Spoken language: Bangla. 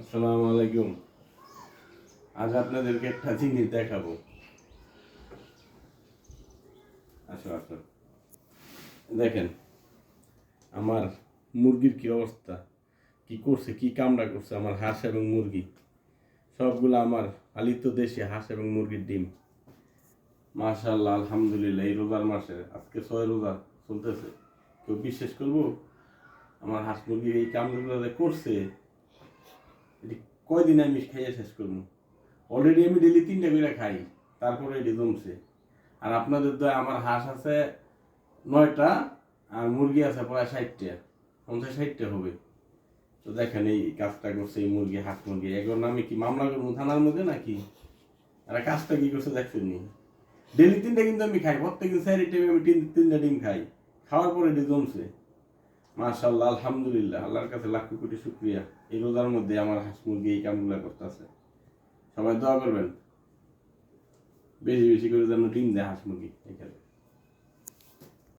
আসসালামু আলাইকুম। আজ আপনাদেরকে একটা জিনিস দেখাবো। আসো আসো, দেখেন আমার মুরগির কি অবস্থা, কি করছে, কি কামড়া করছে আমার হাঁস এবং মুরগি। সবগুলো আমার পালিত দেশি হাঁস এবং মুরগির ডিম। মাশাআল্লাহ, আলহামদুলিল্লাহ। এই রোজার মাসে আজকে 6 রোজা চলতেছে, কেউ বিশ্বাস করবো আমার হাঁস মুরগির এই কামড়গুলো যে করছে? এটি কয়দিন আমি খাইয়ে শেষ করবো? অলরেডি আমি ডেলি 3টা করে খাই, তারপরে এটি জমছে। আর আপনাদের তো আমার হাঁস আছে 9টা, আর মুরগি আছে প্রায় 60টা, 50-60টা হবে। তো দেখেন এই কাজটা করছে এই মুরগি, হাঁস মুরগি, এগুলোর নামে কি মামলা করবো থানার মধ্যে নাকি? আর কাজটা কি করছে দেখছেন নি? ডেলি 3টা কিন্তু আমি খাই, প্রত্যেকদিন 4 টাইমে আমি 3টা ডিম খাই। খাওয়ার পরে এটি জমছে। মাশাআল্লাহ, আলহামদুলিল্লাহ, আল্লাহর কাছে লাখ কোটি শুকরিয়া। এই রোজার মধ্যে আমার হাঁস মুরগি এই কামগুলা করতেছে। সবাই দোয়া করবেন, বেশি বেশি করে যেন ডিম দেয় হাঁস মুরগি এখানে।